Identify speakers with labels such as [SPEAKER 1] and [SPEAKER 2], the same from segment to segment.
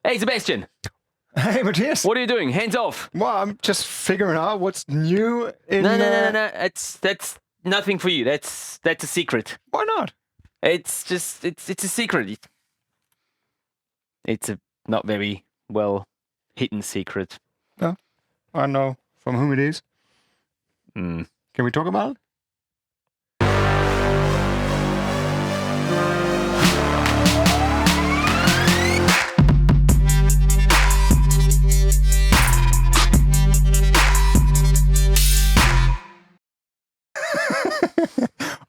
[SPEAKER 1] Hey, Sebastian.
[SPEAKER 2] Hey, Matthias.
[SPEAKER 1] What are you doing? Hands off.
[SPEAKER 2] Well, I'm just figuring out what's new in...
[SPEAKER 1] No. That's nothing for you. That's a secret.
[SPEAKER 2] Why not?
[SPEAKER 1] It's a secret. It's a not very well hidden secret.
[SPEAKER 2] No, I know from whom it is.
[SPEAKER 1] Mm.
[SPEAKER 2] Can we talk about it?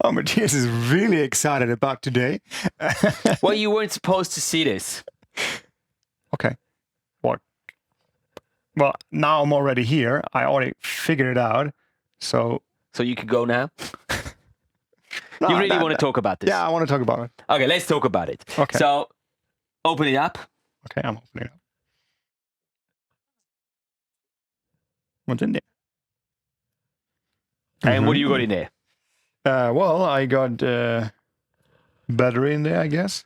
[SPEAKER 2] Oh, Matthias is really excited about today.
[SPEAKER 1] Well, you weren't supposed to see this.
[SPEAKER 2] Okay. What? Well, now I'm already here. I already figured it out. So
[SPEAKER 1] you could go now.
[SPEAKER 2] No,
[SPEAKER 1] You really want to talk about this?
[SPEAKER 2] Yeah, I want to talk about it.
[SPEAKER 1] Okay, let's talk about it.
[SPEAKER 2] Okay.
[SPEAKER 1] So, open it up.
[SPEAKER 2] Okay, I'm opening it up. What's in there?
[SPEAKER 1] And what do you got in there?
[SPEAKER 2] Well, I got battery in there, I guess.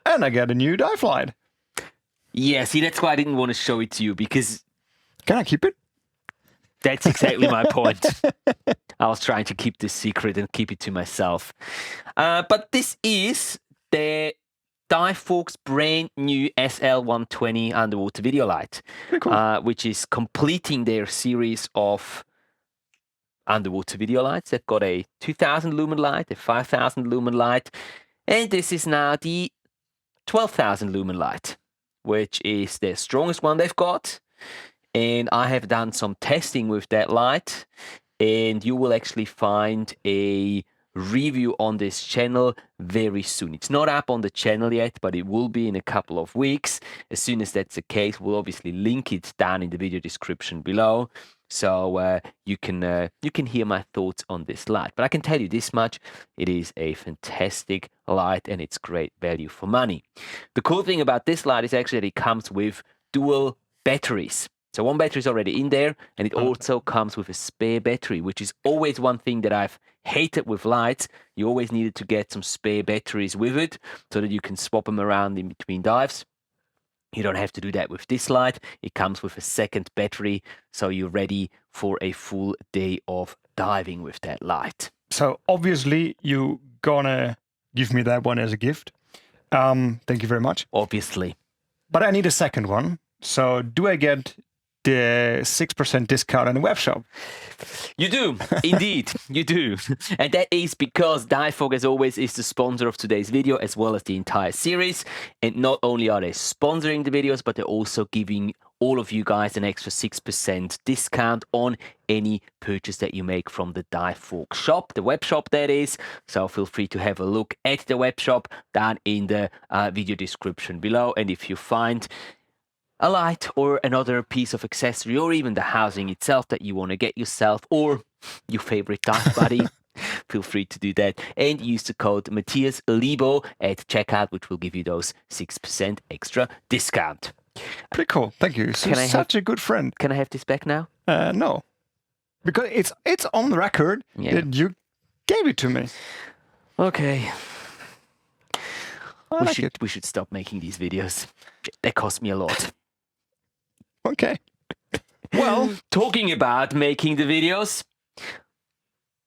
[SPEAKER 2] And I got a new dive light.
[SPEAKER 1] Yeah, see, that's why I didn't want to show it to you, because...
[SPEAKER 2] Can I keep it?
[SPEAKER 1] That's exactly my point. I was trying to keep this secret and keep it to myself. But this is the Divefork's brand new SL120 underwater video light,
[SPEAKER 2] Cool.
[SPEAKER 1] which is completing their series of underwater video lights. They've got a 2000 lumen light, a 5000 lumen light, and this is now the 12,000 lumen light, which is the strongest one they've got. And I have done some testing with that light, and you will actually find a review on this channel very soon. It's not up on the channel yet, but it will be in a couple of weeks. As soon as that's the case, we'll obviously link it down in the video description below, so you can hear my thoughts on this light. But I can tell you this much: it is a fantastic light, and it's great value for money. The cool thing about this light is actually that it comes with dual batteries. So one battery is already in there, and it also comes with a spare battery, which is always one thing that I've hated with lights. You always needed to get some spare batteries with it so that you can swap them around in between dives. You don't have to do that with this light. It comes with a second battery, so you're ready for a full day of diving with that light.
[SPEAKER 2] So obviously you're gonna give me that one as a gift. Thank you very much.
[SPEAKER 1] Obviously.
[SPEAKER 2] But I need a second one. So do I get the 6% discount on the web shop?
[SPEAKER 1] You do, indeed, you do. And that is because Divefork, as always, is the sponsor of today's video, as well as the entire series. And not only are they sponsoring the videos, but they're also giving all of you guys an extra 6% discount on any purchase that you make from the Divefork shop, the web shop that is. So feel free to have a look at the web shop down in the video description below. And if you find a light or another piece of accessory, or even the housing itself that you want to get yourself, or your favorite dive buddy, feel free to do that and use the code Matthias Lebo at checkout, which will give you those 6% extra discount.
[SPEAKER 2] Pretty cool. Thank you. So such a good friend.
[SPEAKER 1] Can I have this back now?
[SPEAKER 2] No, because it's on the record that you gave it to me.
[SPEAKER 1] Okay.
[SPEAKER 2] I like it.
[SPEAKER 1] We should stop making these videos. They cost me a lot.
[SPEAKER 2] Okay. Well,
[SPEAKER 1] talking about making the videos,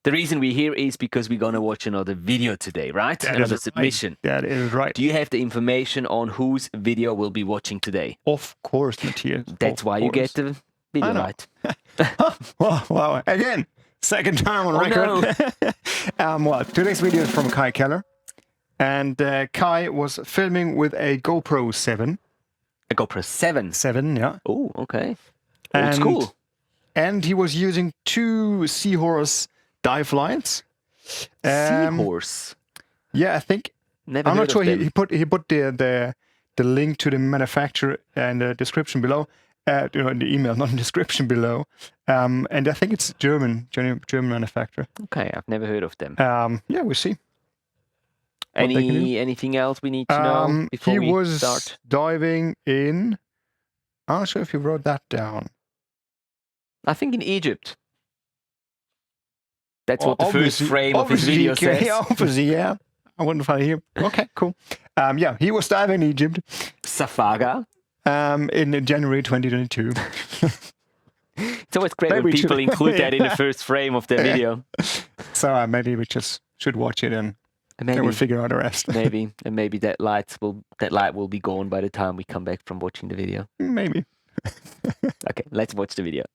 [SPEAKER 1] the reason we're here is because we're going to watch another video today, right? Another submission.
[SPEAKER 2] That is right.
[SPEAKER 1] Do you have the information on whose video we'll be watching today?
[SPEAKER 2] Of course, Matthias.
[SPEAKER 1] That's why you get the video light.
[SPEAKER 2] Wow. Again, second time on record.
[SPEAKER 1] No.
[SPEAKER 2] Well, today's video is from Kai Keller. And Kai was filming with a GoPro 7.
[SPEAKER 1] A GoPro 7?
[SPEAKER 2] 7, yeah.
[SPEAKER 1] Oh, okay. Old school.
[SPEAKER 2] And he was using 2 Seahorse dive lights.
[SPEAKER 1] Seahorse?
[SPEAKER 2] Yeah, I think.
[SPEAKER 1] Never
[SPEAKER 2] I'm
[SPEAKER 1] heard
[SPEAKER 2] not sure.
[SPEAKER 1] of them.
[SPEAKER 2] He put the link to the manufacturer in the description below. In the email, not in the description below. And I think it's German manufacturer.
[SPEAKER 1] Okay, I've never heard of them.
[SPEAKER 2] Yeah, we'll see.
[SPEAKER 1] Anything else we need to know before we start?
[SPEAKER 2] He was diving in... I'm not sure if you wrote that down.
[SPEAKER 1] I think in Egypt. That's what the first frame of his video says.
[SPEAKER 2] Obviously, yeah. I wouldn't find him. Okay, cool. Yeah, he was diving in Egypt
[SPEAKER 1] Safaga.
[SPEAKER 2] in January 2022.
[SPEAKER 1] It's always great
[SPEAKER 2] Maybe
[SPEAKER 1] when
[SPEAKER 2] we should-
[SPEAKER 1] people include that in the
[SPEAKER 2] Yeah.
[SPEAKER 1] first frame of their video.
[SPEAKER 2] So maybe we just should watch it and then we'll
[SPEAKER 1] Maybe,
[SPEAKER 2] figure out the rest.
[SPEAKER 1] maybe that light will be gone by the time we come back from watching the video.
[SPEAKER 2] Maybe.
[SPEAKER 1] Okay, let's watch the video.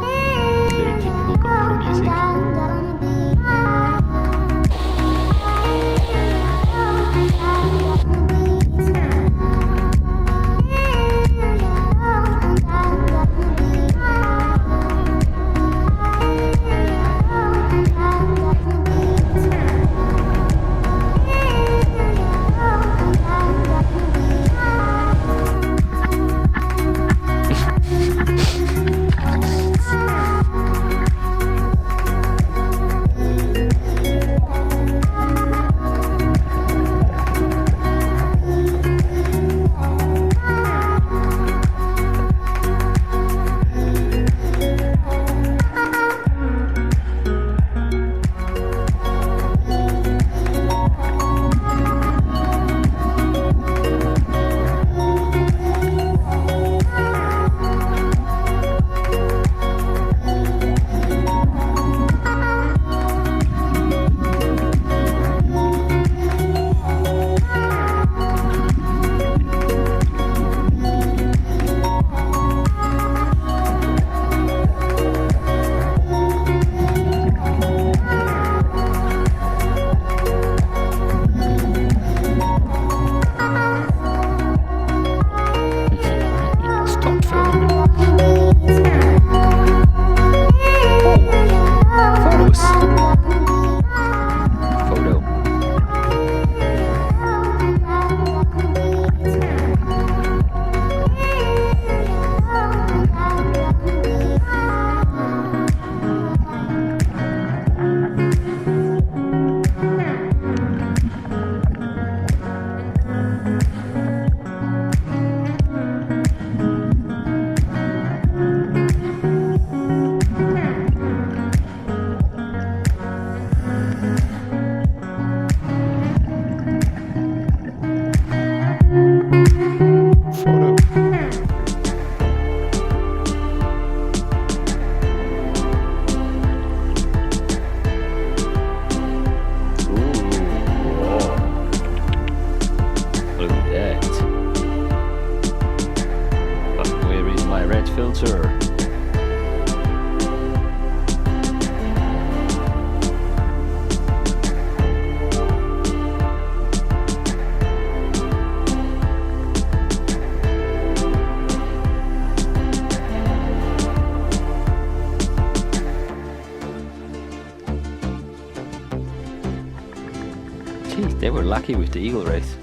[SPEAKER 1] Very typical GoPro music.
[SPEAKER 2] Stop filming.
[SPEAKER 1] Photos. Photo.
[SPEAKER 2] Photo.
[SPEAKER 1] Look at that. But where is my red filter? Jeez, they were lucky with the eagle race.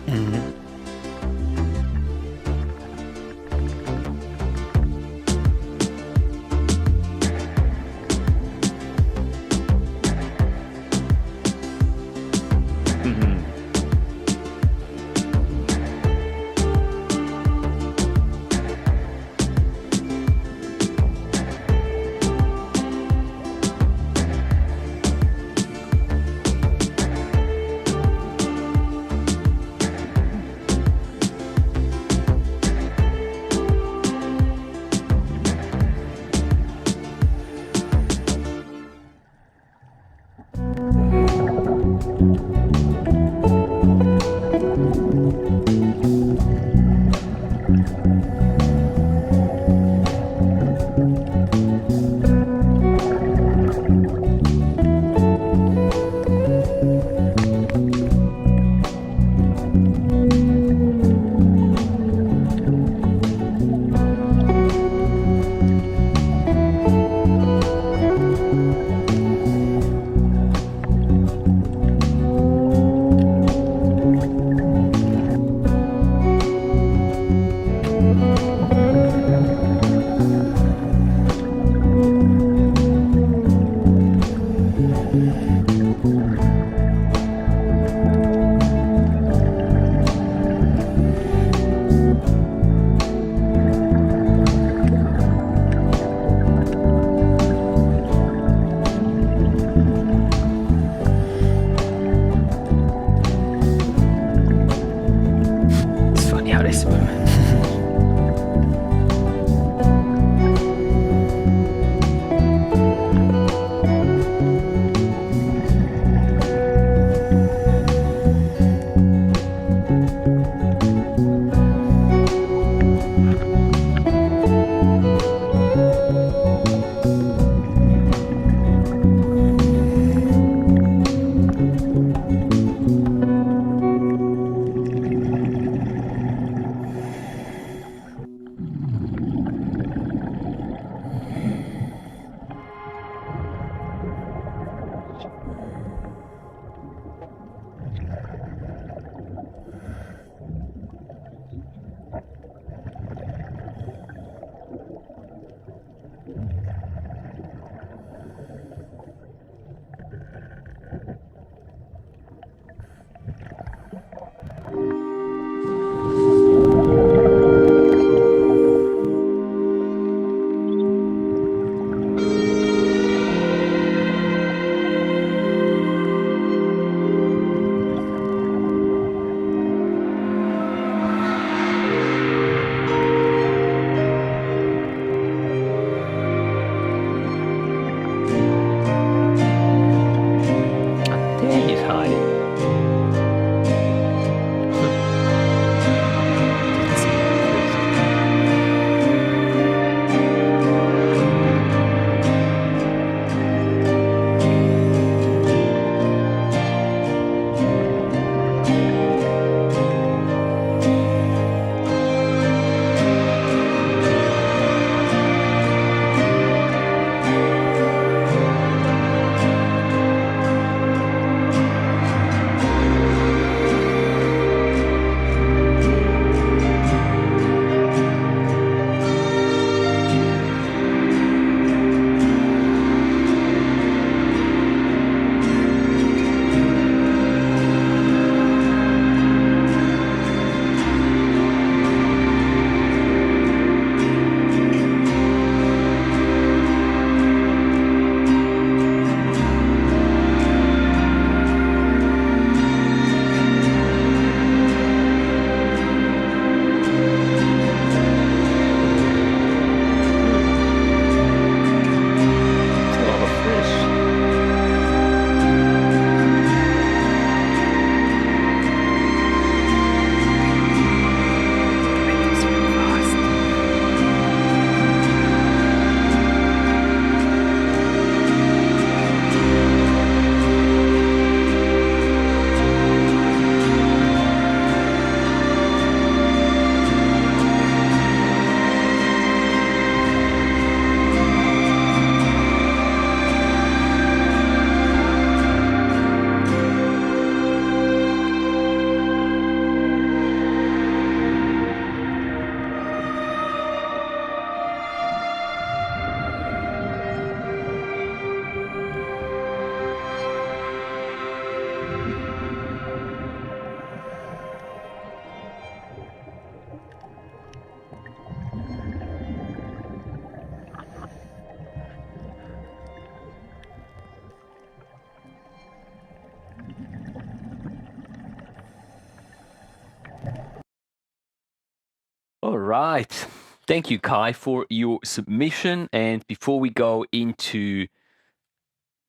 [SPEAKER 1] right. Thank you, Kai, for your submission. And before we go into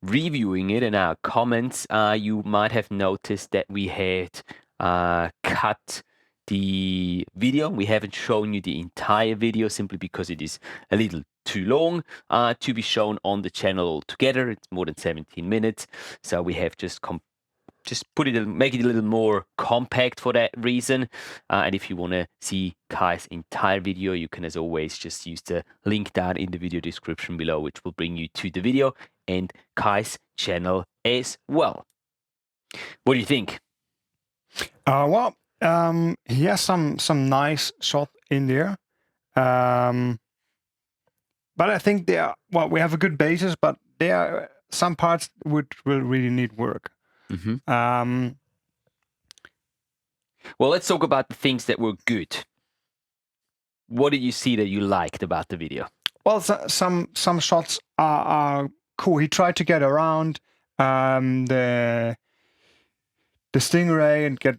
[SPEAKER 1] reviewing it in our comments, you might have noticed that we had cut the video. We haven't shown you the entire video simply because it is a little too long to be shown on the channel altogether. It's more than 17 minutes. So we have just put it, make it a little more compact for that reason. And if you want to see Kai's entire video, you can, as always, just use the link down in the video description below, which will bring you to the video and Kai's channel as well. What do you think?
[SPEAKER 2] Well, he has some nice shot in there. But I think they are, well, we have a good basis, but there are some parts which will really need work.
[SPEAKER 1] Mm-hmm. Well, let's talk about the things that were good. What did you see that you liked about the video?
[SPEAKER 2] Well, some shots are cool. He tried to get around the stingray and get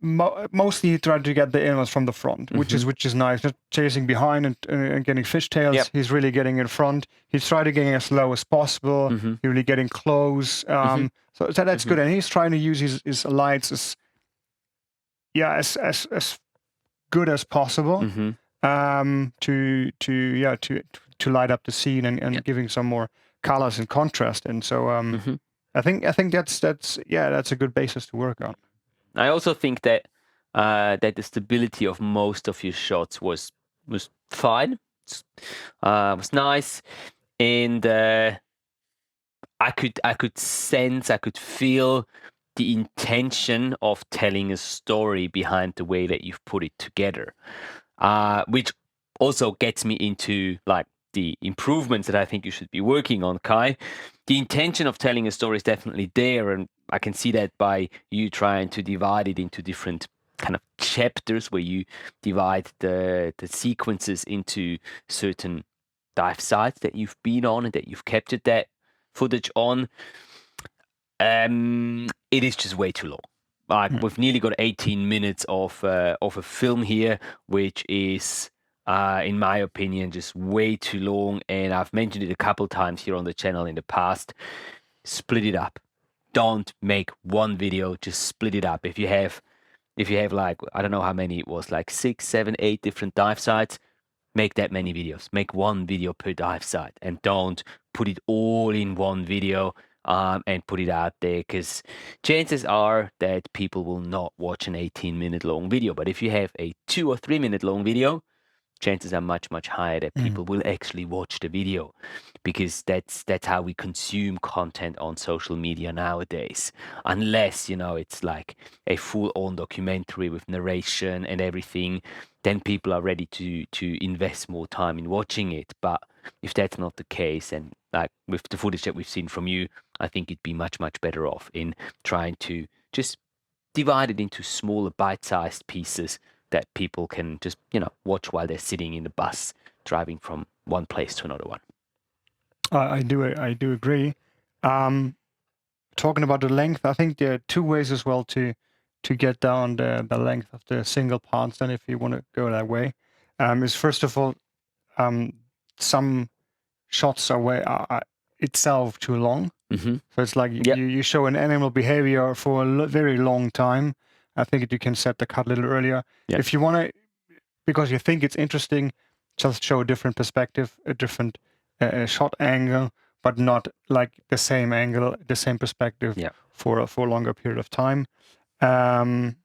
[SPEAKER 2] mostly he tried to get the animals from the front, which is nice. Not chasing behind and getting fishtails. Yep. He's really getting in front. He's trying to get as low as possible. He's really getting close. So that's good. And he's trying to use his lights as good as possible to light up the scene and giving some more colors and contrast. And so I think that's a good basis to work on.
[SPEAKER 1] I also think that that the stability of most of your shots was fine, was nice, and I could sense, I could feel the intention of telling a story behind the way that you've put it together, which also gets me into like the improvements that I think you should be working on, Kai. The intention of telling a story is definitely there, and I can see that by you trying to divide it into different kind of chapters where you divide the sequences into certain dive sites that you've been on and that you've captured that footage on. It is just way too long. Like we've nearly got 18 minutes of a film here, which is in my opinion, just way too long. And I've mentioned it a couple times here on the channel in the past. Split it up. Don't make one video, just split it up. If you have like, I don't know how many it was, like 6, 7, 8 different dive sites, make that many videos. Make one video per dive site and don't put it all in one video and put it out there, because chances are that people will not watch an 18-minute long video. But if you have a 2 or 3 minute long video, chances are much, much higher that people will actually watch the video, because that's how we consume content on social media nowadays. Unless, you know, it's like a full-on documentary with narration and everything, then people are ready to invest more time in watching it. But if that's not the case, and like with the footage that we've seen from you, I think it'd be much, much better off in trying to just divide it into smaller bite-sized pieces that people can just, you know, watch while they're sitting in the bus driving from one place to another one.
[SPEAKER 2] I do agree. Talking about the length, I think there are two ways as well to get down the length of the single parts. Then, if you want to go that way, is first of all, some shots are itself too long. So it's like you show an animal behavior for a very long time. I think you can set the cut a little earlier. If you want to, because you think it's interesting, just show a different perspective, a different shot angle, but not like the same angle, the same perspective for a longer period of time. And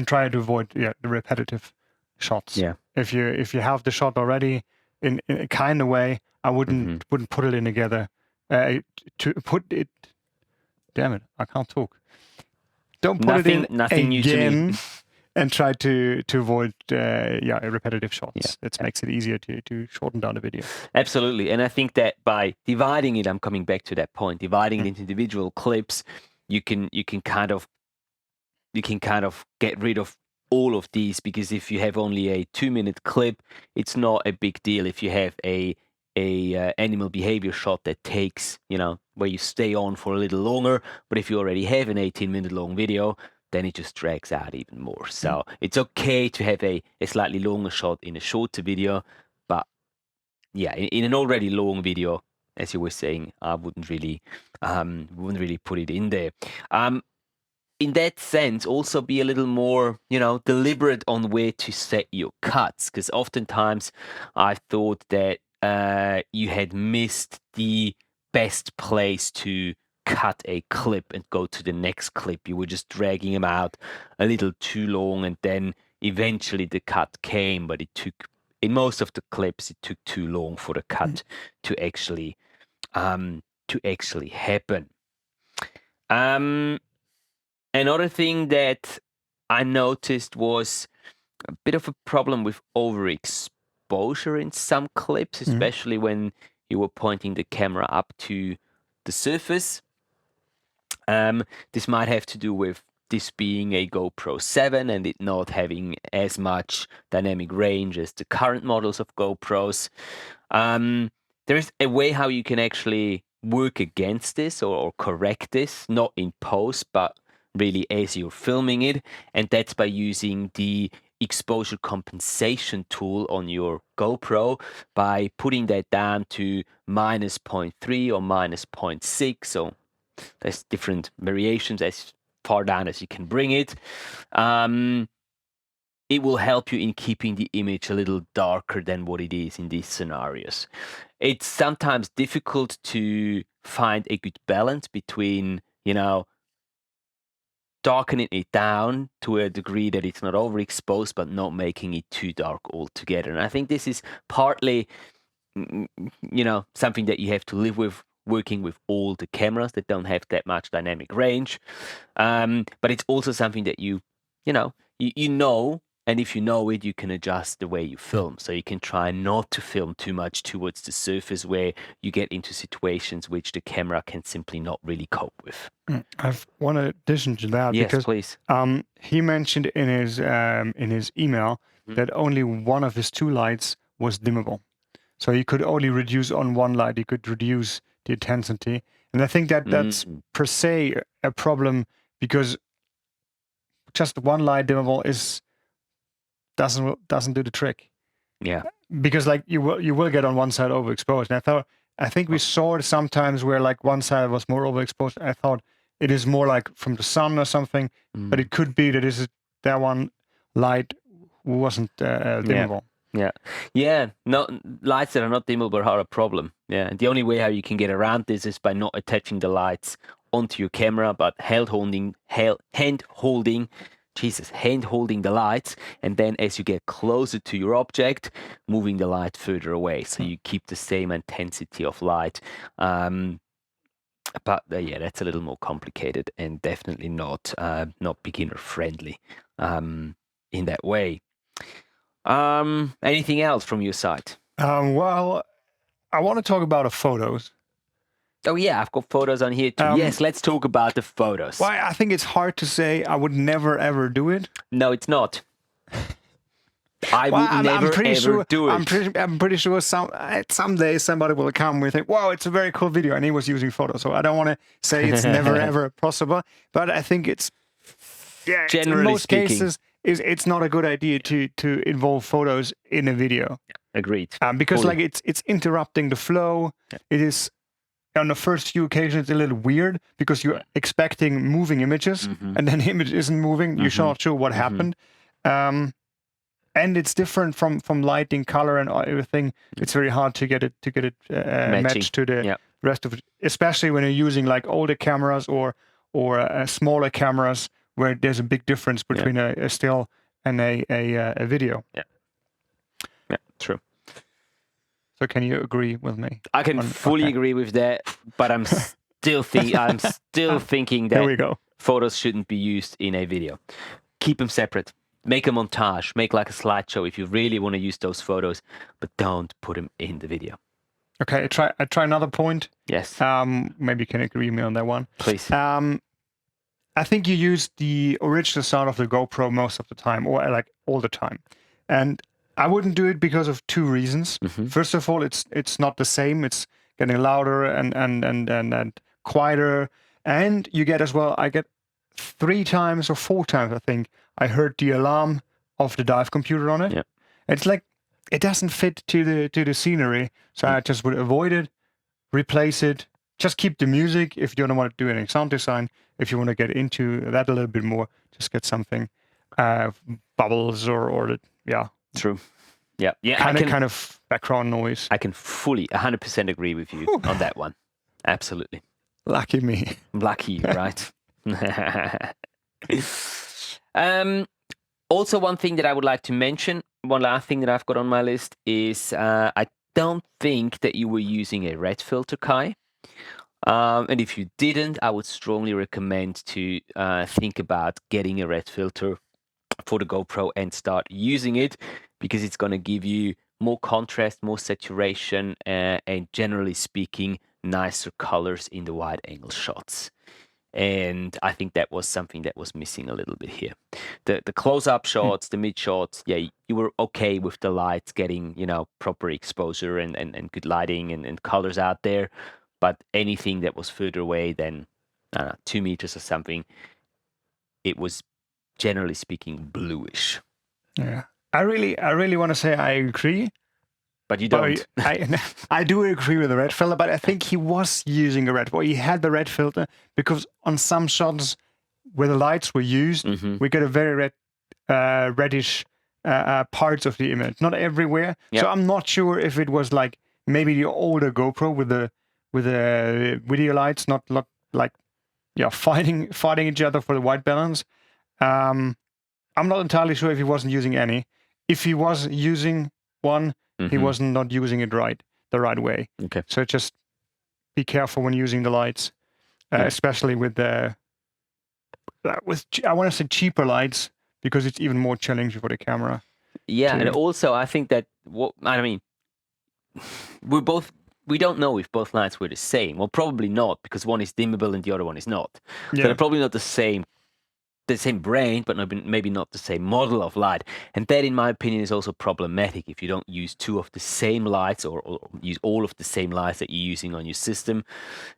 [SPEAKER 2] try to avoid the repetitive shots. If you have the shot already in a kind of way, I wouldn't put it in together. To put it, damn it, I can't talk. Don't put it in again and try to avoid repetitive shots. That makes it easier to shorten down the video.
[SPEAKER 1] Absolutely. And I think that by dividing it, I'm coming back to that point, dividing it into individual clips, you can kind of get rid of all of these, because if you have only a 2-minute clip, it's not a big deal. If you have a animal behavior shot that takes, you know, where you stay on for a little longer, but if you already have an 18-minute long video, then it just drags out even more. So it's okay to have a slightly longer shot in a shorter video, but yeah, in an already long video, as you were saying, I wouldn't really put it in there. In that sense, also be a little more, deliberate on where to set your cuts, because oftentimes I thought that you had missed the best place to cut a clip and go to the next clip. You were just dragging them out a little too long, and then eventually the cut came, but it took, in most of the clips, it took too long for the cut to actually happen. Another thing that I noticed was a bit of a problem with overexposure in some clips, especially when you were pointing the camera up to the surface. This might have to do with this being a GoPro 7 and it not having as much dynamic range as the current models of GoPros. There is a way how you can actually work against this or correct this, not in post, but really as you're filming it, and that's by using the exposure compensation tool on your GoPro by putting that down to -0.3 or -0.6. So there's different variations as far down as you can bring it. It will help you in keeping the image a little darker than what it is in these scenarios. It's sometimes difficult to find a good balance between, darkening it down to a degree that it's not overexposed, but not making it too dark altogether. And I think this is partly, something that you have to live with working with all the cameras that don't have that much dynamic range. But it's also something that you know, and if you know it, you can adjust the way you film. So you can try not to film too much towards the surface where you get into situations which the camera can simply not really cope with.
[SPEAKER 2] I've one addition to that.
[SPEAKER 1] Yes,
[SPEAKER 2] because,
[SPEAKER 1] please.
[SPEAKER 2] He mentioned in his email that only one of his two lights was dimmable. So he could only reduce on one light. He could reduce the intensity. And I think that that's per se a problem, because just one light dimmable doesn't do the trick.
[SPEAKER 1] Yeah.
[SPEAKER 2] Because like you will get on one side overexposed. And I think we saw it sometimes where like one side was more overexposed. I thought it is more like from the sun or something, but it could be that one light wasn't dimmable.
[SPEAKER 1] Yeah. No, lights that are not dimmable are a problem. Yeah, and the only way how you can get around this is by not attaching the lights onto your camera, but hand holding the lights, and then as you get closer to your object, moving the light further away, so you keep the same intensity of light. But yeah, that's a little more complicated and definitely not beginner friendly in that way. Anything else from your side?
[SPEAKER 2] Well, I want to talk about the photos.
[SPEAKER 1] Oh yeah, I've got photos on here too. Yes, let's talk about the photos.
[SPEAKER 2] Well, I think it's hard to say I would never ever do it.
[SPEAKER 1] No, it's not. I would never ever do it.
[SPEAKER 2] I'm pretty sure someday somebody will come with it. Wow, it's a very cool video, and he was using photos. So I don't want to say it's never ever possible, but I think it's
[SPEAKER 1] generally
[SPEAKER 2] in most
[SPEAKER 1] speaking,
[SPEAKER 2] cases it's not a good idea to involve photos in a video.
[SPEAKER 1] Agreed.
[SPEAKER 2] Because like it's interrupting the flow. It is. On the first few occasions, it's a little weird because you're expecting moving images, and then the image isn't moving. You're not sure what happened, and it's different from lighting, color, and everything. It's very hard to get it matched to the rest of it, especially when you're using like older cameras or smaller cameras where there's a big difference between a still and a video.
[SPEAKER 1] Yeah, true.
[SPEAKER 2] So can you agree with me?
[SPEAKER 1] I can fully agree with that, but I'm still thinking that photos shouldn't be used in a video. Keep them separate. Make a montage. Make like a slideshow if you really want to use those photos, but don't put them in the video.
[SPEAKER 2] Okay, I try another point.
[SPEAKER 1] Yes.
[SPEAKER 2] Maybe you can agree with me on that one.
[SPEAKER 1] Please.
[SPEAKER 2] I think you use the original sound of the GoPro most of the time, or like all the time, and I wouldn't do it because of two reasons. First of all, it's not the same. It's getting louder and quieter, and you get as well. I get 3 times or 4 times, I think, I heard the alarm of the dive computer on it.
[SPEAKER 1] Yeah.
[SPEAKER 2] It's like it doesn't fit to the scenery, so I just would avoid it, replace it. Just keep the music if you don't want to do any sound design. If you want to get into that a little bit more, just get something bubbles or yeah.
[SPEAKER 1] True. Yeah.
[SPEAKER 2] Kind of background noise.
[SPEAKER 1] I can fully 100% agree with you on that one. Absolutely.
[SPEAKER 2] Lucky me.
[SPEAKER 1] Lucky you, right? Also, one thing that I would like to mention, one last thing that I've got on my list is I don't think that you were using a red filter, Kai. And if you didn't, I would strongly recommend to think about getting a red filter for the GoPro and start using it, because it's going to give you more contrast, more saturation, and generally speaking, nicer colors in the wide angle shots. And I think that was something that was missing a little bit here. The close-up shots, the mid shots, yeah, you were okay with the lights getting, proper exposure and good lighting and colors out there. But anything that was further away than, I don't know, 2 meters or something, it was generally speaking bluish.
[SPEAKER 2] Yeah. I really want to say I agree.
[SPEAKER 1] But you don't.
[SPEAKER 2] I do agree with the red filter, but I think he was using a red, or he had the red filter, because on some shots where the lights were used, we get a very reddish parts of the image. Not everywhere.
[SPEAKER 1] Yep.
[SPEAKER 2] So I'm not sure if it was like maybe the older GoPro with the video lights, not like fighting each other for the white balance. I'm not entirely sure if he wasn't using any. If he was using one, he was not using it the right way.
[SPEAKER 1] Okay.
[SPEAKER 2] So just be careful when using the lights, especially with I want to say cheaper lights, because it's even more challenging for the camera.
[SPEAKER 1] Yeah, and also I think that we don't know if both lights were the same. Well, probably not, because one is dimmable and the other one is not.
[SPEAKER 2] Yeah.
[SPEAKER 1] So they're probably not the same brand, but maybe not the same model of light. And that, in my opinion, is also problematic if you don't use 2 of the same lights or use all of the same lights that you're using on your system,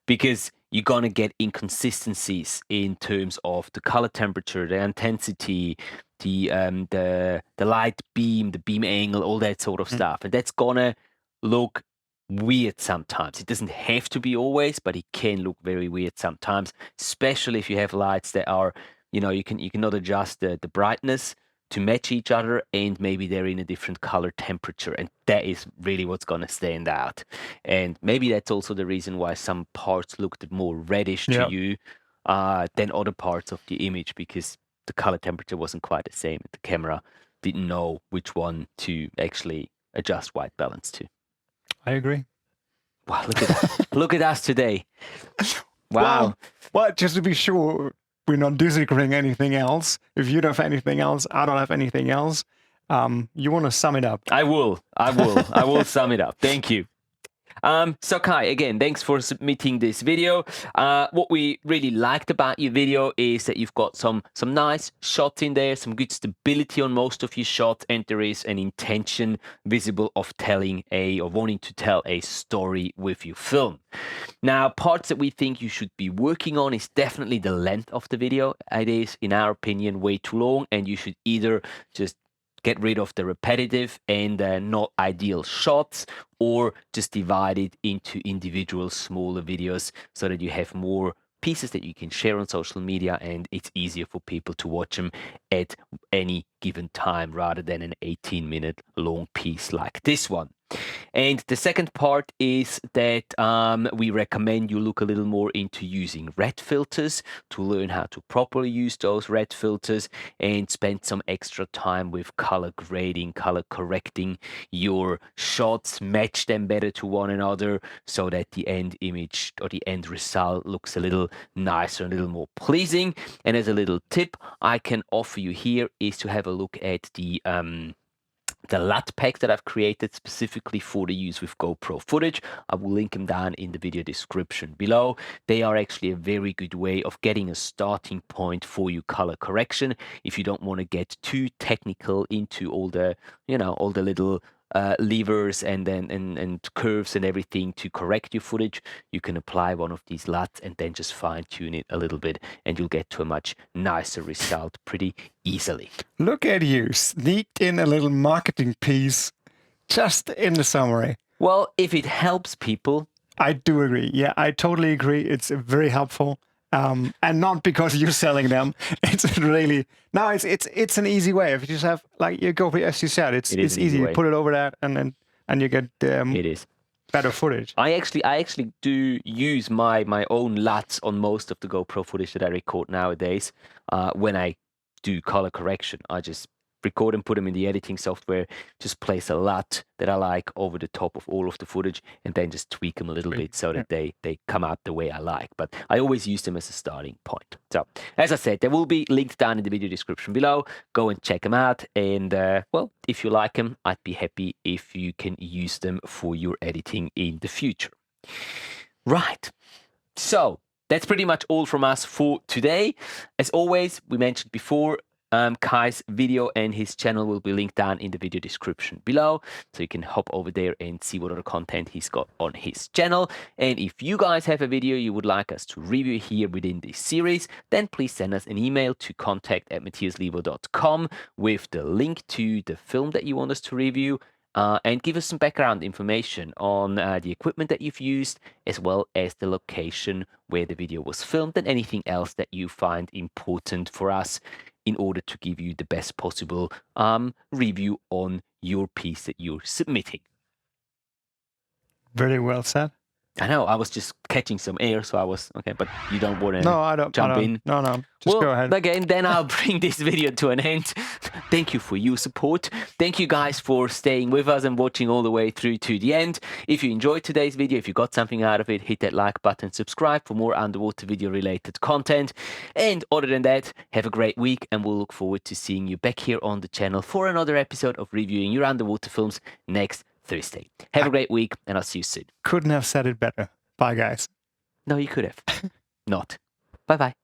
[SPEAKER 1] because you're going to get inconsistencies in terms of the color temperature, the intensity, the light beam, the beam angle, all that sort of stuff. And that's going to look weird sometimes. It doesn't have to be always, but it can look very weird sometimes, especially if you have lights that are, you cannot adjust the brightness to match each other, and maybe they're in a different color temperature, and that is really what's going to stand out. And maybe that's also the reason why some parts looked more reddish to you than other parts of the image, because the color temperature wasn't quite the same. The camera didn't know which one to actually adjust white balance to.
[SPEAKER 2] I agree.
[SPEAKER 1] Wow, look at that. Look at us today. Wow.
[SPEAKER 2] Well, just to be sure we're not disagreeing anything else. If you don't have anything else, I don't have anything else. You want to sum it up?
[SPEAKER 1] I will sum it up. Thank you. So Kai, again, thanks for submitting this video. What we really liked about your video is that you've got some nice shots in there, some good stability on most of your shots, and there is an intention visible of wanting to tell a story with your film. Now, parts that we think you should be working on is definitely the length of the video. It is, in our opinion, way too long, and you should either just get rid of the repetitive and not ideal shots, or just divide it into individual smaller videos so that you have more pieces that you can share on social media, and it's easier for people to watch them at any given time rather than an 18-minute long piece like this one. And the second part is that we recommend you look a little more into using red filters to learn how to properly use those red filters, and spend some extra time with color grading, color correcting your shots, match them better to one another so that the end image or the end result looks a little nicer, a little more pleasing. And as a little tip I can offer you here is to have a look at the LUT pack that I've created specifically for the use with GoPro footage. I will link them down in the video description below. They are actually a very good way of getting a starting point for your color correction if you don't want to get too technical into all the, all the little levers and curves and everything to correct your footage, you can apply one of these LUTs and then just fine tune it a little bit, and you'll get to a much nicer result pretty easily.
[SPEAKER 2] Look at you, sneaked in a little marketing piece just in the summary.
[SPEAKER 1] Well, if it helps people.
[SPEAKER 2] I do agree. Yeah, I totally agree. It's very helpful. And not because you're selling them. It's really, no, it's an easy way. If you just have, like, you go, as you said, it's easy. You put it over that and you get
[SPEAKER 1] it is
[SPEAKER 2] better footage.
[SPEAKER 1] I actually do use my own LUTs on most of the GoPro footage that I record nowadays. When I do color correction, I just record and put them in the editing software, just place a LUT that I like over the top of all of the footage, and then just tweak them a little bit so that they come out the way I like. But I always use them as a starting point. So, as I said, they will be linked down in the video description below. Go and check them out. And, well, if you like them, I'd be happy if you can use them for your editing in the future. Right. So, that's pretty much all from us for today. As always, we mentioned before, Kai's video and his channel will be linked down in the video description below, so you can hop over there and see what other content he's got on his channel. And if you guys have a video you would like us to review here within this series, then please send us an email to contact@matthiaslebo.com with the link to the film that you want us to review, and give us some background information on the equipment that you've used, as well as the location where the video was filmed, and anything else that you find important for us in order to give you the best possible review on your piece that you're submitting.
[SPEAKER 2] Very well said.
[SPEAKER 1] I know, I was just catching some air, so I was, okay, but you don't want to jump in?
[SPEAKER 2] No, just go ahead.
[SPEAKER 1] Again, then I'll bring this video to an end. Thank you for your support. Thank you guys for staying with us and watching all the way through to the end. If you enjoyed today's video, if you got something out of it, hit that like button, subscribe for more underwater video related content. And other than that, have a great week, and we'll look forward to seeing you back here on the channel for another episode of reviewing your underwater films next Thursday. Have a great week, and I'll see you soon.
[SPEAKER 2] Couldn't have said it better. Bye, guys.
[SPEAKER 1] No, you could have. Not. Bye-bye.